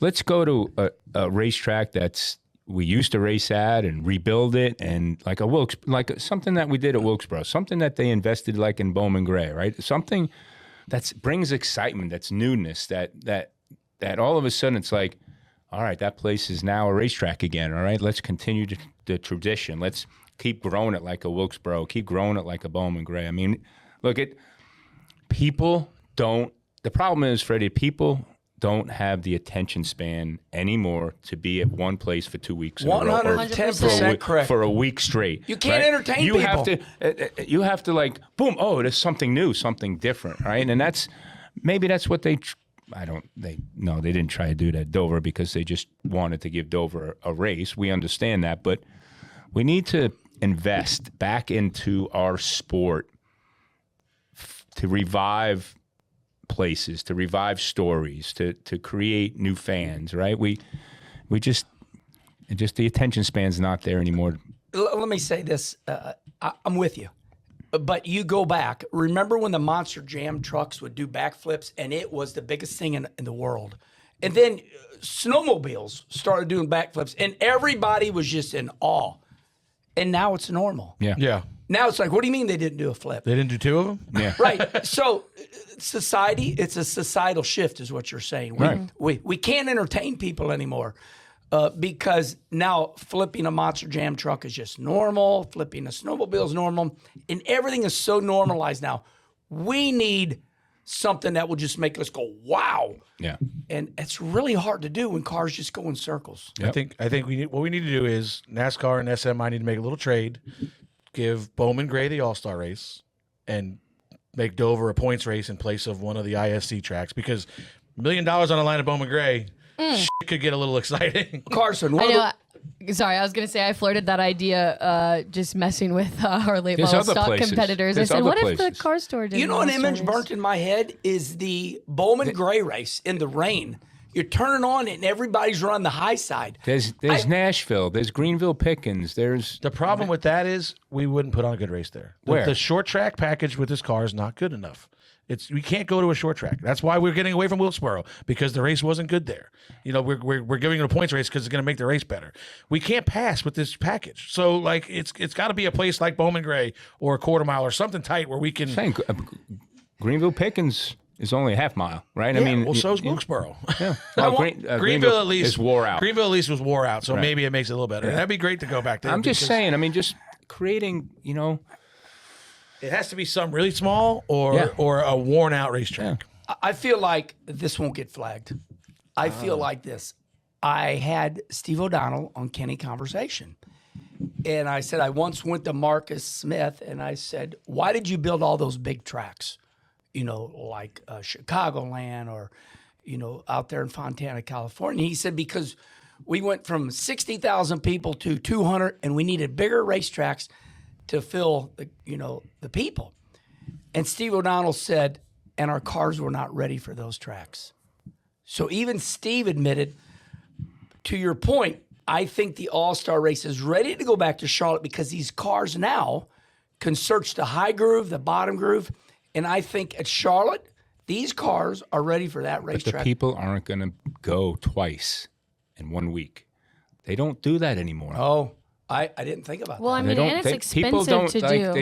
let's go to a racetrack we used to race at and rebuild it, and like something that we did at Wilkesboro, something that they invested like in Bowman Gray, right? Something that brings excitement, that's newness, that all of a sudden it's like, all right, that place is now a racetrack again. All right, let's continue the tradition. Let's keep growing it like a Wilkesboro, keep growing it like a Bowman Gray. I mean, look, people don't. The problem is, Freddie, people don't have the attention span anymore to be at one place for 2 weeks. 110% correct. For a week straight. You can't entertain you people. You have to like, boom, oh, there's something new, something different, right? And maybe that's what they didn't try to do that at Dover because they just wanted to give Dover a race. We understand that, but we need to invest back into our sport to revive places, to revive stories, to create new fans, right? We just the attention span's not there anymore. Let me say this. I'm with you. But you go back. Remember when the Monster Jam trucks would do backflips, and it was the biggest thing in the world. And then snowmobiles started doing backflips, and everybody was just in awe. And now it's normal. Yeah. Now it's like, what do you mean they didn't do a flip? They didn't do two of them? Yeah. Right. So it's a societal shift is what you're saying. We can't entertain people anymore because now flipping a Monster Jam truck is just normal. Flipping a snowmobile is normal. And everything is so normalized now. We need something that will just make us go, wow. Yeah. And it's really hard to do when cars just go in circles. Yep. I think what we need to do is NASCAR and SMI need to make a little trade, give Bowman Gray the All-Star race, and make Dover a points race in place of one of the ISC tracks, because $1 million on the line of Bowman Gray shit could get a little exciting. Carson, Sorry, I was going to say I flirted that idea just messing with our late model stock competitors. I said, what if the car store did? You know, an image burnt in my head is the Bowman Gray race in the rain. You're turning on it, and everybody's running the high side. There's Nashville. There's Greenville Pickens. The problem with that is we wouldn't put on a good race there. The short track package with this car is not good enough. We can't go to a short track. That's why we're getting away from Wilkesboro, because the race wasn't good there. You know, we're giving it a points race because it's going to make the race better. We can't pass with this package. So like it's got to be a place like Bowman Gray or a quarter mile or something tight where we can. Greenville Pickens is only a half mile, right? Yeah, I mean, well, so is Wilkesboro. Yeah. Well, Greenville at least is wore out. Greenville at least was wore out, so right. maybe it makes it a little better. Yeah. That'd be great to go back there. I'm just saying. I mean, just creating, It has to be something really small or a worn out racetrack. Yeah. I feel like this won't get flagged. I feel like this. I had Steve O'Donnell on Kenny Conversation. And I said, I once went to Marcus Smith and I said, why did you build all those big tracks? Like Chicagoland or, out there in Fontana, California. He said, because we went from 60,000 people to 200 and we needed bigger racetracks to fill the people. And Steve O'Donnell said, and our cars were not ready for those tracks. So even Steve admitted, to your point, I think the All-Star race is ready to go back to Charlotte because these cars now can search the high groove, the bottom groove. And I think at Charlotte, these cars are ready for that racetrack. But the people aren't going to go twice in 1 week. They don't do that anymore. Oh, I didn't think about that. Well, I mean, and it's expensive to do.